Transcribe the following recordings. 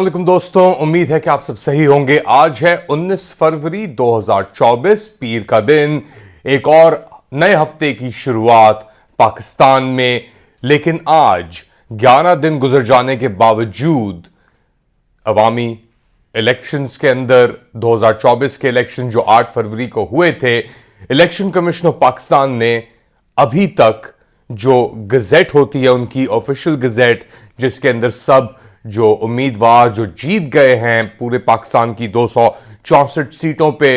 वालेकुम दोस्तों, उम्मीद है कि आप सब सही होंगे। आज है 19 फरवरी 2024, पीर का दिन। एक और नए हफ्ते की शुरुआत पाकिस्तान में। लेकिन आज 11 दिन गुजर जाने के बावजूद अवामी इलेक्शंस के अंदर 2024 के इलेक्शन जो 8 फरवरी को हुए थे, इलेक्शन कमीशन ऑफ पाकिस्तान ने अभी तक जो गजेट होती है उनकी ऑफिशियल गजेट, जिसके अंदर सब जो उम्मीदवार जो जीत गए हैं पूरे पाकिस्तान की 264 सीटों पे,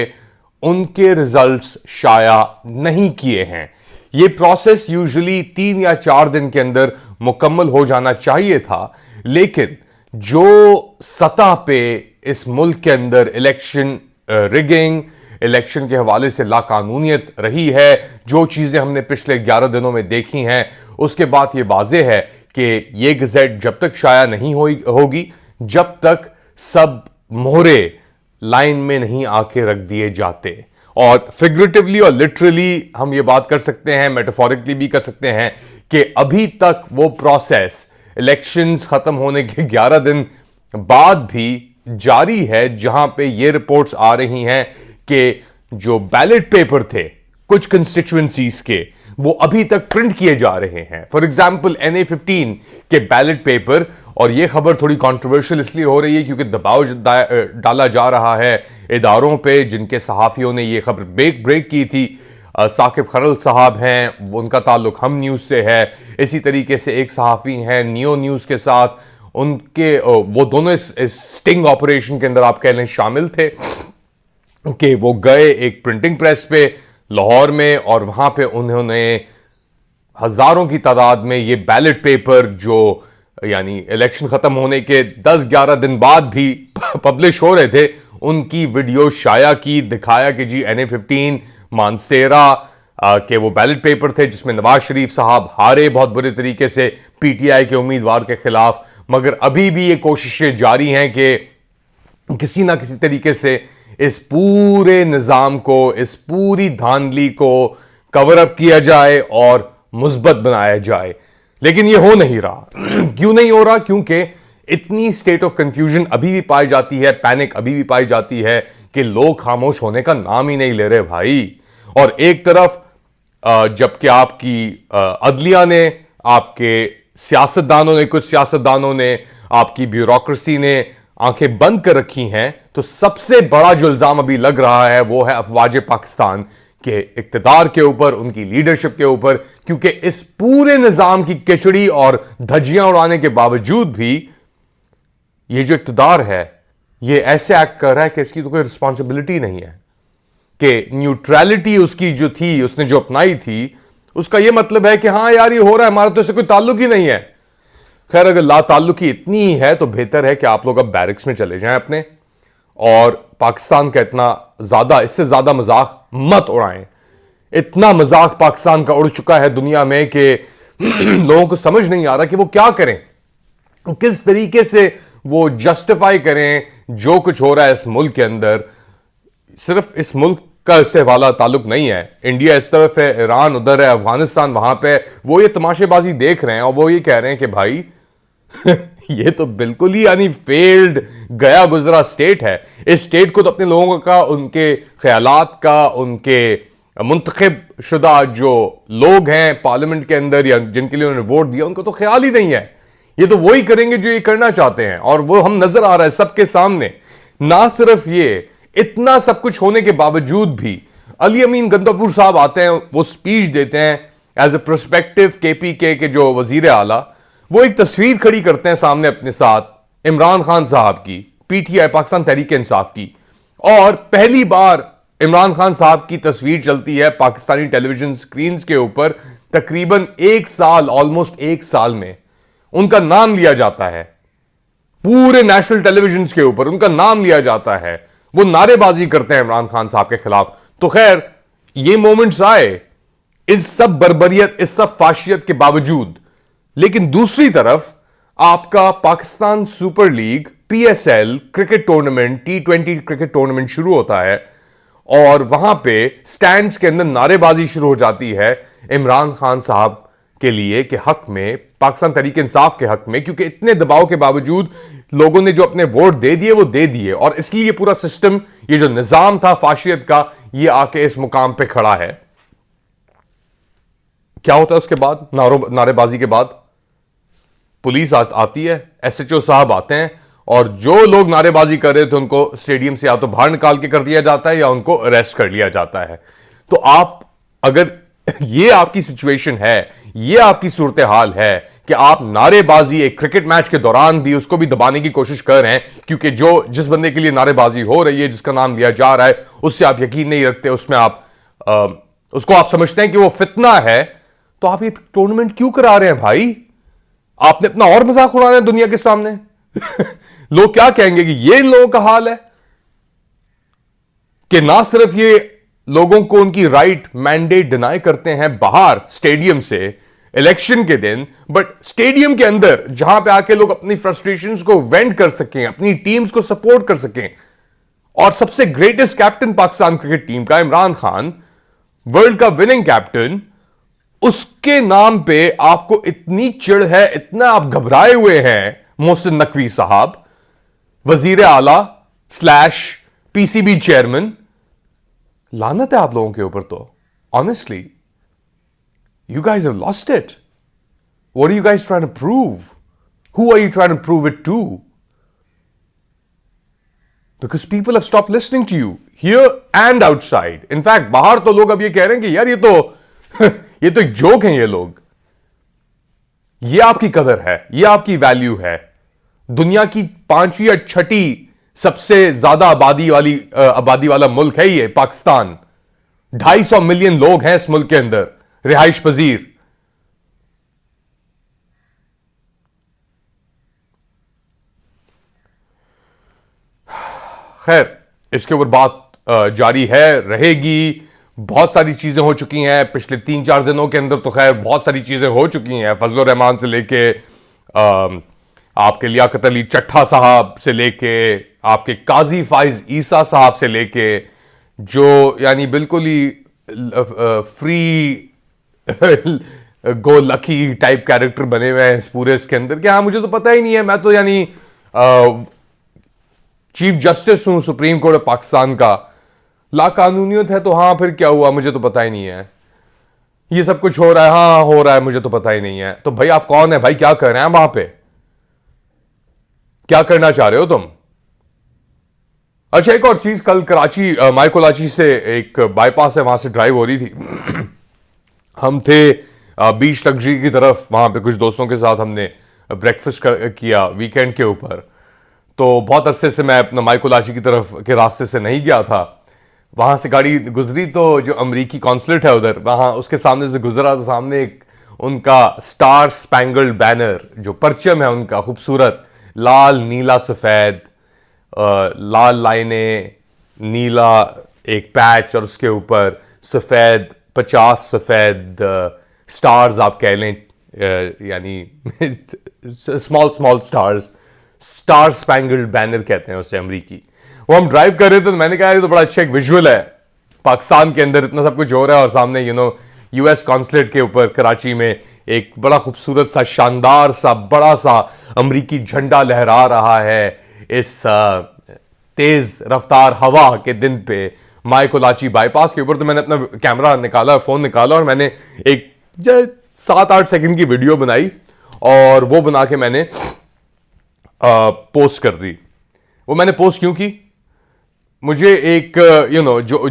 उनके रिजल्ट्स शाया नहीं किए हैं। ये प्रोसेस यूजुअली 3 या 4 दिन के अंदर मुकम्मल हो जाना चाहिए था, लेकिन जो सतह पे इस मुल्क के अंदर इलेक्शन रिगिंग, इलेक्शन के हवाले से लाकानूनियत रही है, जो चीजें हमने पिछले 11 दिनों में देखी हैं, उसके बाद ये वाज़ेह है कि ये गज़ेट जब तक शाया नहीं होगी, जब तक सब मोहरे लाइन में नहीं आके रख दिए जाते। और फिगरेटिवली और लिटरली हम ये बात कर सकते हैं, मेटाफोरिकली भी कर सकते हैं कि अभी तक वो प्रोसेस इलेक्शंस खत्म होने के 11 दिन बाद भी जारी है, जहां पे ये रिपोर्ट्स आ रही हैं कि जो बैलेट पेपर थे कुछ कंस्टिट्यूएंसीज के, वो अभी तक प्रिंट किए जा रहे हैं। फॉर एग्जाम्पल NA-15 के बैलेट पेपर, और यह खबर थोड़ी कंट्रोवर्शियल इसलिए हो रही है क्योंकि दबाव डाला जा रहा है इदारों पे जिनके सहाफियों ने यह खबर ब्रेक की थी। साकिब खरल साहब हैं, उनका ताल्लुक हम न्यूज़ से है। इसी तरीके से एक सहाफ़ी हैं नियो न्यूज़ के साथ, उनके वो दोनों इस स्टिंग ऑपरेशन के अंदर आप कह लें शामिल थे कि वो गए एक प्रिंटिंग प्रेस पे लाहौर में, और वहां पे उन्होंने हजारों की तादाद में ये बैलेट पेपर जो यानी इलेक्शन खत्म होने के 10-11 दिन बाद भी पब्लिश हो रहे थे, उनकी वीडियो शाया की, दिखाया कि जी NA-15 मानसेरा के वो बैलेट पेपर थे जिसमें नवाज शरीफ साहब हारे बहुत बुरे तरीके से PTI के उम्मीदवार के खिलाफ। मगर अभी भी ये कोशिशें जारी हैं कि किसी ना किसी तरीके से इस पूरे निजाम को, इस पूरी धांधली को कवर अप किया जाए और मुस्बत बनाया जाए। लेकिन यह हो नहीं रहा। क्यों नहीं हो रहा? क्योंकि इतनी स्टेट ऑफ कंफ्यूजन अभी भी पाई जाती है, पैनिक अभी भी पाई जाती है कि लोग खामोश होने का नाम ही नहीं ले रहे भाई। और एक तरफ जबकि आपकी अदलिया ने, आपके सियासतदानों ने, कुछ सियासतदानों ने, आपकी ब्यूरोक्रेसी ने आंखें बंद कर रखी हैं, तो सबसे बड़ा जो इल्जाम अभी लग रहा है वो है अफवाज पाकिस्तान के इक्तिदार के ऊपर, उनकी लीडरशिप के ऊपर। क्योंकि इस पूरे निजाम की खिचड़ी और धज्जियां उड़ाने के बावजूद भी ये जो इक्तिदार है ये ऐसे एक्ट कर रहा है कि इसकी तो कोई रिस्पॉन्सिबिलिटी नहीं है, कि न्यूट्रलिटी उसकी जो थी, उसने जो अपनाई थी, उसका यह मतलब है कि हाँ यार ये हो रहा है, हमारा तो इससे कोई ताल्लुक ही नहीं है। खैर, अगर ला ताल्लुकी इतनी ही है तो बेहतर है कि आप लोग अब बैरिक्स में चले जाएं अपने, और पाकिस्तान का इतना ज्यादा, इससे ज्यादा मजाक मत उड़ाएं। इतना मजाक पाकिस्तान का उड़ चुका है दुनिया में कि लोगों को समझ नहीं आ रहा कि वो क्या करें, किस तरीके से वो जस्टिफाई करें जो कुछ हो रहा है इस मुल्क के अंदर। सिर्फ इस मुल्क का इससे वाला ताल्लुक नहीं है, इंडिया इस तरफ है, ईरान उधर है, अफगानिस्तान वहां पे, वो ये तमाशेबाजी देख रहे हैं और वो ये कह रहे हैं कि भाई ये तो बिल्कुल ही यानी फेल्ड, गया गुजरा स्टेट है। इस स्टेट को तो अपने लोगों का, उनके ख्यालात का, उनके मुंतखब शुदा जो लोग हैं पार्लियामेंट के अंदर या जिनके लिए उन्होंने वोट दिया, उनको तो ख्याल ही नहीं है। ये तो वही करेंगे जो ये करना चाहते हैं, और वो हम नजर आ रहा है सबके सामने। ना सिर्फ ये, इतना सब कुछ होने के बावजूद भी अली अमीन गंदापुर साहब आते हैं, वो स्पीच देते हैं एज ए प्रोस्पेक्टिव KPK के जो वजीर आला, वो एक तस्वीर खड़ी करते हैं सामने अपने साथ इमरान खान साहब की, PTI पाकिस्तान तहरीक इंसाफ की, और पहली बार इमरान खान साहब की तस्वीर चलती है पाकिस्तानी टेलीविजन स्क्रीन के ऊपर। तकरीबन 1 साल, ऑलमोस्ट 1 साल में उनका नाम लिया जाता है, पूरे नेशनल टेलीविजन के ऊपर उनका नाम लिया जाता है, वो नारेबाजी करते हैं इमरान खान साहब के खिलाफ। तो खैर, ये मोमेंट्स आए इस सब बर्बरियत, इस सब फाशियत के बावजूद। लेकिन दूसरी तरफ आपका Pakistan super league PSL cricket tournament, T20 cricket tournament शुरू होता है, और वहां पे स्टैंड्स के अंदर नारेबाजी शुरू हो जाती है इमरान खान साहब के लिए, के हक में, पाकिस्तान तहरीक इंसाफ के हक में, क्योंकि इतने दबाव के बावजूद लोगों ने जो अपने वोट दे दिए वो दे दिए, और इसलिए पूरा सिस्टम, ये जो निजाम था फाशियत का, ये आके इस मुकाम पे खड़ा है। क्या होता है उसके बाद? नारेबाजी के बाद पुलिस आती है, एसएचओ साहब आते हैं, और जो लोग नारेबाजी कर रहे थे उनको स्टेडियम से या तो बाहर निकाल के कर दिया जाता है या उनको अरेस्ट कर लिया जाता है। तो आप, अगर ये आपकी सिचुएशन है, ये आपकी सूरत हाल है कि आप नारेबाजी एक क्रिकेट मैच के दौरान भी उसको भी दबाने की कोशिश कर रहे हैं, क्योंकि जिस बंदे के लिए नारेबाजी हो रही है, जिसका नाम लिया जा रहा है, उससे आप यकीन नहीं रखते, उसमें आप उसको आप समझते हैं कि वो फितना है, तो आप ये टूर्नामेंट क्यों करा रहे हैं भाई? आपने अपना और मजाक उड़ाना है दुनिया के सामने। लोग क्या कहेंगे कि ये इन लोगों का हाल है कि ना सिर्फ ये लोगों को उनकी राइट मैंडेट डिनाई करते हैं बाहर स्टेडियम से इलेक्शन के दिन, बट स्टेडियम के अंदर जहां पे आके लोग अपनी फ्रस्ट्रेशंस को वेंट कर सकें, अपनी टीम्स को सपोर्ट कर सकें, और सबसे greatest captain Pakistan cricket team का इमरान खान, वर्ल्ड का विनिंग कैप्टन, उसके नाम पे आपको इतनी चिढ़ है, इतना आप घबराए हुए हैं। मोहसिन नकवी साहब, वजीर आला स्लैश पीसीबी चेयरमैन, लानत है आप लोगों के ऊपर। तो honestly you guys have lost it. What are you guys trying to prove? Who are you trying to prove it to? Because people have stop listening to you here and outside. In fact बाहर तो लोग अब ये कह रहे हैं कि यार ये तो ये तो एक जोक है। ये लोग, ये आपकी कदर है, ये आपकी वैल्यू है। दुनिया की 5वीं या 6ठी सबसे ज्यादा आबादी वाला मुल्क है ये पाकिस्तान। 250 मिलियन लोग हैं इस मुल्क के अंदर, रिहाइश पजीर। खैर, इसके ऊपर बात जारी है, रहेगी। बहुत सारी चीजें हो चुकी हैं पिछले 3-4 दिनों के अंदर, तो खैर बहुत सारी चीजें हो चुकी हैं। फजलुर रहमान से लेके आपके लियाकत अली चट्ठा साहब से लेके आपके काजी फाइज ईसा साहब से लेके, जो यानी बिल्कुल ही free go lucky type character बने हुए हैं इस पूरे इसके अंदर, कि हाँ मुझे तो पता ही नहीं है, मैं तो यानी चीफ जस्टिस हूं सुप्रीम कोर्ट ऑफ पाकिस्तान का, लाकानूनियत है तो हाँ फिर क्या हुआ, मुझे तो पता ही नहीं है। ये सब कुछ हो रहा है, हाँ हो रहा है, मुझे तो पता ही नहीं है। तो भाई आप कौन है भाई? क्या कर रहे हैं वहां पे? क्या करना चाह रहे हो तुम? अच्छा, एक और चीज, कल कराची मायकोलाची से एक बाईपास है, वहां से ड्राइव हो रही थी। हम थे बीच लग्जरी की तरफ, वहां पे कुछ दोस्तों के साथ हमने ब्रेकफास्ट किया वीकेंड के ऊपर। तो बहुत अरसे से मैं अपना मायकोलाची की तरफ के रास्ते से नहीं गया था। वहां से गाड़ी गुजरी तो जो अमरीकी कॉन्सुलेट है उधर, वहां उसके सामने से गुजरा तो सामने एक उनका स्टार स्पैंगल्ड बैनर, जो परचम है उनका खूबसूरत, लाल नीला सफेद, लाल लाइनें, नीला एक पैच, और उसके ऊपर सफेद 50 सफेद स्टार्स आप कह लें, यानी small small stars, star spangled banner कहते हैं उसे अमरीकी। वो हम ड्राइव कर रहे थे तो मैंने कहा ये तो बड़ा अच्छा एक विजुअल है, पाकिस्तान के अंदर इतना सब कुछ हो रहा है और सामने यूएस कॉन्सुलेट के ऊपर कराची में एक बड़ा खूबसूरत सा, शानदार सा, बड़ा सा अमरीकी झंडा लहरा रहा है इस तेज रफ्तार हवा के दिन पे मायकोलाची बाईपास के ऊपर। तो मैंने अपना कैमरा निकाला, फोन निकाला, और मैंने एक 7-8 सेकंड की वीडियो बनाई, और वो बना के मैंने पोस्ट कर दी। वो मैंने पोस्ट क्यों की? मुझे एक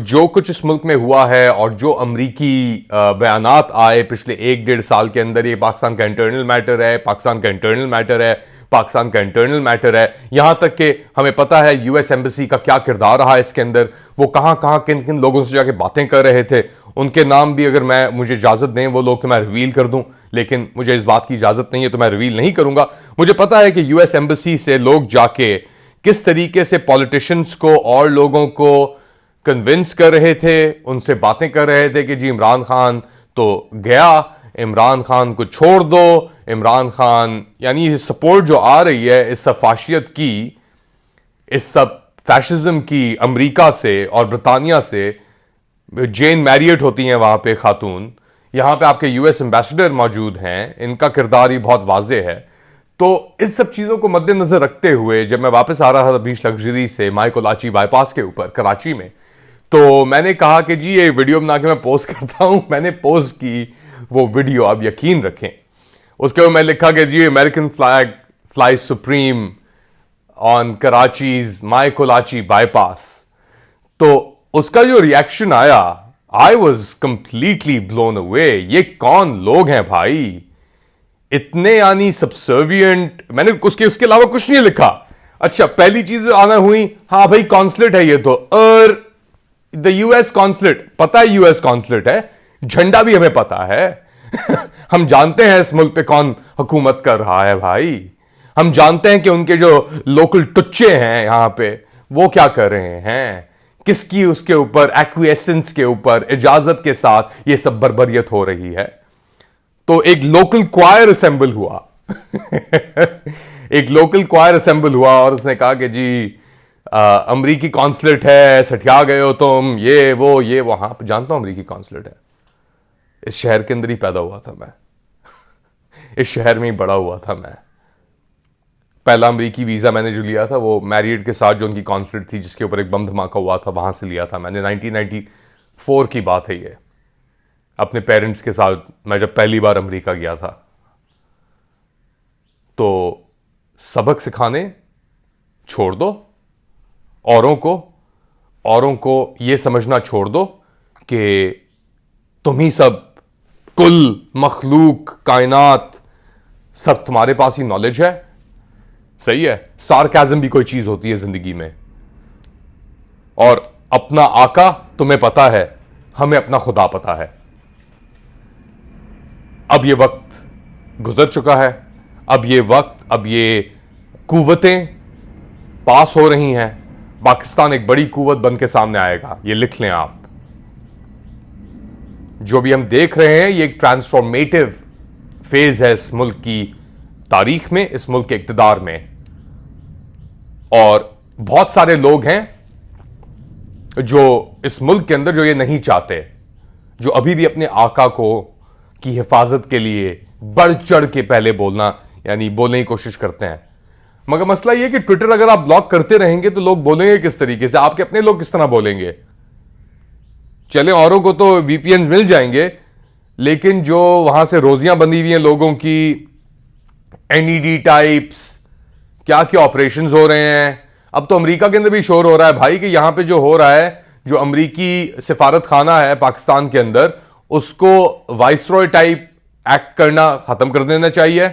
जो कुछ इस मुल्क में हुआ है और जो अमरीकी बयानात आए पिछले 1-1.5 साल के अंदर, ये पाकिस्तान का इंटरनल मैटर है, पाकिस्तान का इंटरनल मैटर है, पाकिस्तान का इंटरनल मैटर है। यहां तक कि हमें पता है यूएस एम्बेसी का क्या किरदार रहा है इसके अंदर। वो कहां कहां किन किन लोगों से जाके बातें कर रहे थे, उनके नाम भी अगर मुझे इजाजत दें वो लोग, तो मैं रिवील कर दूं, लेकिन मुझे इस बात की इजाजत नहीं है तो मैं रिवील नहीं करूंगा। मुझे पता है कि यूएस एम्बेसी से लोग जाके किस तरीके से पॉलिटिशियंस को और लोगों को कन्विंस कर रहे थे, उनसे बातें कर रहे थे कि जी इमरान खान तो गया, इमरान खान को छोड़ दो, इमरान खान, यानी ये सपोर्ट जो आ रही है इस सब फाशियत की, इस सब फैशिज्म की, अमेरिका से और ब्रिटानिया से। जेन मैरियट होती हैं वहां पे खातून, यहां पे आपके यूएस एम्बेसडर मौजूद हैं, इनका किरदार ही बहुत वाजे है। तो इस सब चीजों को मद्देनजर रखते हुए जब मैं वापस आ रहा था बीच लग्जरी से माय कोलाची बाईपास के ऊपर कराची में, तो मैंने कहा कि जी ये वीडियो बना के मैं पोस्ट करता हूं। मैंने पोस्ट की वो वीडियो, आप यकीन रखें, उसके ऊपर मैं लिखा कि जी American flag fly supreme on Karachi's Mai Kolachi bypass. तो उसका जो रिएक्शन आया, I was completely blown away. ये कौन लोग हैं भाई, इतने यानी सबसर्वियंट। मैंने उसके अलावा कुछ नहीं लिखा। अच्छा, पहली चीज आना हुई, हाँ भाई कॉन्सुलेट है ये तो, और द यूएस कॉन्सुलेट, पता है यूएस कॉन्सुलेट है, झंडा भी हमें पता है। हम जानते हैं इस मुल्क पे कौन हुकूमत कर रहा है भाई। हम जानते हैं कि उनके जो लोकल टुच्चे हैं यहां पे वो क्या कर रहे हैं, किसकी उसके ऊपर एक्विएसेंस के ऊपर इजाजत के साथ ये सब बर्बरियत हो रही है। तो एक लोकल क्वायर असेंबल हुआ एक लोकल क्वायर असेंबल हुआ और उसने कहा कि जी अमरीकी कॉन्सुलेट है, सठिया गए हो तुम, ये वो। हाँ जानता हूं अमरीकी कॉन्सुलेट है, इस शहर के अंदर ही पैदा हुआ था मैं इस शहर में ही बड़ा हुआ था मैं। पहला अमरीकी वीजा मैंने जो लिया था वो मैरियट के साथ जो उनकी कॉन्सुलेट थी जिसके ऊपर एक बम धमाका हुआ था, वहां से लिया था मैंने। 1994 की बात है ये। अपने पेरेंट्स के साथ मैं जब पहली बार अमेरिका गया था, तो सबक सिखाने छोड़ दो, औरों को यह समझना छोड़ दो कि तुम ही सब, कुल मखलूक कायनात सब तुम्हारे पास ही नॉलेज है। सही है, सार्काज़म भी कोई चीज होती है जिंदगी में। और अपना आका तुम्हें पता है, हमें अपना खुदा पता है। अब ये वक्त गुजर चुका है, अब ये कुव्वतें पास हो रही हैं। पाकिस्तान एक बड़ी कुव्वत बन के सामने आएगा, ये लिख लें आप। जो भी हम देख रहे हैं ये एक ट्रांसफॉर्मेटिव फेज है इस मुल्क की तारीख में, इस मुल्क के इक्तदार में। और बहुत सारे लोग हैं जो इस मुल्क के अंदर जो ये नहीं चाहते, जो अभी भी अपने आका को की हिफाजत के लिए बढ़ चढ़ के पहले बोलना यानी बोलने की कोशिश करते हैं। मगर मसला यह कि ट्विटर अगर आप ब्लॉक करते रहेंगे तो लोग बोलेंगे किस तरीके से, आपके अपने लोग किस तरह बोलेंगे। चले औरों को तो वीपीएन मिल जाएंगे, लेकिन जो वहां से रोजियां बंधी हुई हैं लोगों की, एनईडी टाइप्स, क्या क्या ऑपरेशंस हो रहे हैं। अब तो अमेरिका के अंदर भी शोर हो रहा है भाई कि यहां पे जो हो रहा है, जो अमेरिकी सिफारत खाना है पाकिस्तान के अंदर, उसको वाइसरॉय टाइप एक्ट करना खत्म कर देना चाहिए।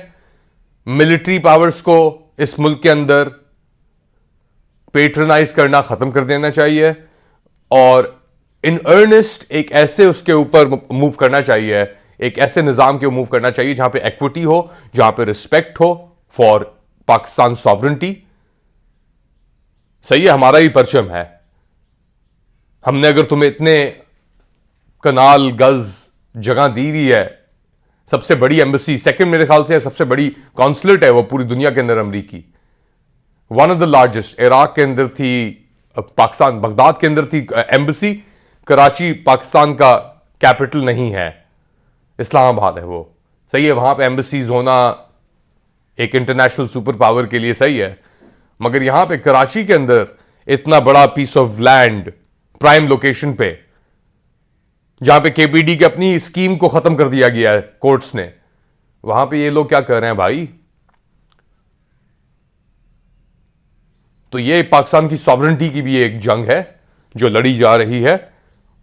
मिलिट्री पावर्स को इस मुल्क के अंदर पेट्रनाइज करना खत्म कर देना चाहिए और इन अर्नेस्ट एक ऐसे उसके ऊपर मूव करना चाहिए, एक ऐसे निजाम के मूव करना चाहिए जहां पे इक्विटी हो, जहां पे रिस्पेक्ट हो फॉर पाकिस्तान सॉवरेंटी। सही है, हमारा ही परचम है। हमने अगर तुम्हें इतने कनाल गज जगह दी हुई है, सबसे बड़ी एम्बेसी, सेकंड मेरे ख्याल से सबसे बड़ी कॉन्सुलेट है वो पूरी दुनिया के अंदर अमरीकी, one of the largest. Iraq के अंदर थी, पाकिस्तान बगदाद के अंदर थी एम्बेसी। कराची पाकिस्तान का कैपिटल नहीं है, इस्लामाबाद है वो। सही है, वहां पे एम्बेसीज होना एक इंटरनेशनल सुपर पावर के लिए सही है, मगर यहां पे कराची के अंदर इतना बड़ा piece of land prime location पे, जहां पे केपीडी की अपनी स्कीम को खत्म कर दिया गया है कोर्ट्स ने, वहां पे ये लोग क्या कर रहे हैं भाई। तो ये पाकिस्तान की सॉवरेंटी की भी एक जंग है जो लड़ी जा रही है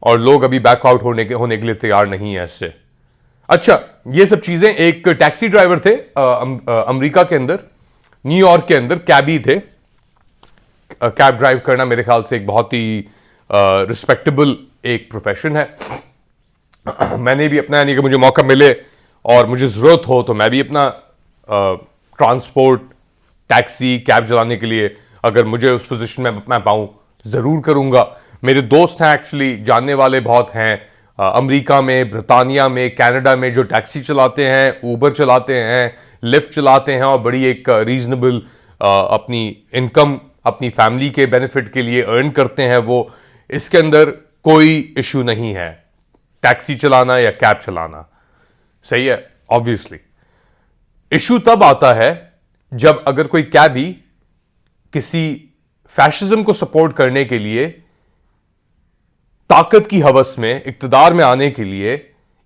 और लोग अभी बैकआउट होने के लिए तैयार नहीं है इससे। अच्छा, ये सब चीजें, एक टैक्सी ड्राइवर थे अमेरिका के अंदर, न्यूयॉर्क के अंदर कैबी थे। कैब ड्राइव करना मेरे ख्याल से एक बहुत ही रिस्पेक्टेबल एक प्रोफेशन है। मैंने भी अपना, यानी कि मुझे मौका मिले और मुझे ज़रूरत हो तो मैं भी अपना ट्रांसपोर्ट, टैक्सी, कैब चलाने के लिए अगर मुझे उस पोजीशन में मैं पाऊँ ज़रूर करूँगा। मेरे दोस्त हैं एक्चुअली, जानने वाले बहुत हैं अमेरिका में, ब्रिटानिया में, कनाडा में, जो टैक्सी चलाते हैं, ऊबर चलाते हैं, लिफ्ट चलाते हैं और बड़ी एक रीजनेबल अपनी इनकम अपनी फैमिली के बेनिफिट के लिए अर्न करते हैं वो। इसके अंदर कोई इशू नहीं है टैक्सी चलाना या कैब चलाना। सही है, ऑब्वियसली इशू तब आता है जब अगर कोई कैदी किसी फैशिज्म को सपोर्ट करने के लिए, ताकत की हवस में, इक्तदार में आने के लिए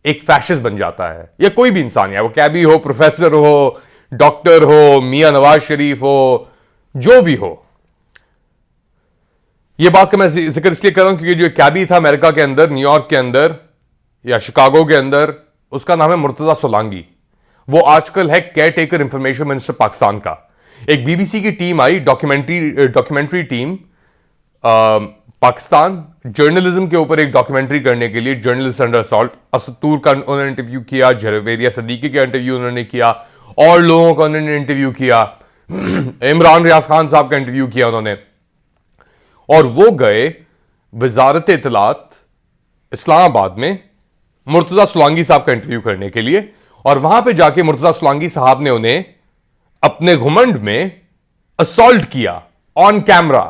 एक फैशिस्ट बन जाता है, या कोई भी इंसान, या वो कैदी हो, प्रोफेसर हो, डॉक्टर हो, मियां नवाज शरीफ हो, जो भी हो। यह बात का मैं जिक्र इसलिए कर रहा हूं क्योंकि जो कैदी था अमेरिका के अंदर, न्यूयॉर्क के अंदर या शिकागो के अंदर, उसका नाम है मुर्तजा सोलांगी। वो आजकल है care taker information minister Pakistan का। एक बीबीसी की टीम आई, डॉक्यूमेंट्री टीम, पाकिस्तान जर्नलिज्म के ऊपर एक डॉक्यूमेंट्री करने के लिए, जर्नलिस्ट अंडर असॉल्ट। असतूर का उन्होंने इंटरव्यू किया, जरवेरिया सदीकी का इंटरव्यू उन्होंने किया, और लोगों का उन्होंने इंटरव्यू किया, इमरान रियाज खान साहब का इंटरव्यू किया उन्होंने। और वो गए वजारत इत्तलात इस्लामाबाद में मुर्तजा सोलांगी साहब का इंटरव्यू करने के लिए, और वहां पे जाके मुर्तजा सोलांगी साहब ने उन्हें अपने घुमंड में असॉल्ट किया on camera.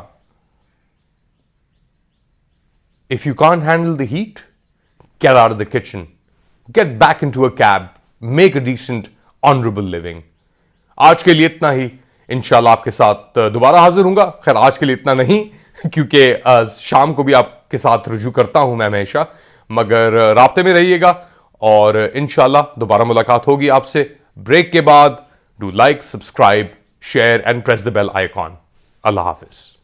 If you can't handle the heat, get out of the kitchen. Get back into a cab. Make a decent, honorable living. आज के लिए इतना ही। इंशाल्लाह आपके साथ दोबारा हाजिर हूंगा। खैर आज के लिए इतना नहीं, क्योंकि शाम को भी आपके साथ रुजू करता हूं मैं हमेशा, मगर राब्ते में रहिएगा और इंशाल्लाह दोबारा मुलाकात होगी आपसे ब्रेक के बाद। Do like, subscribe, share and press the bell icon. Allah Hafiz.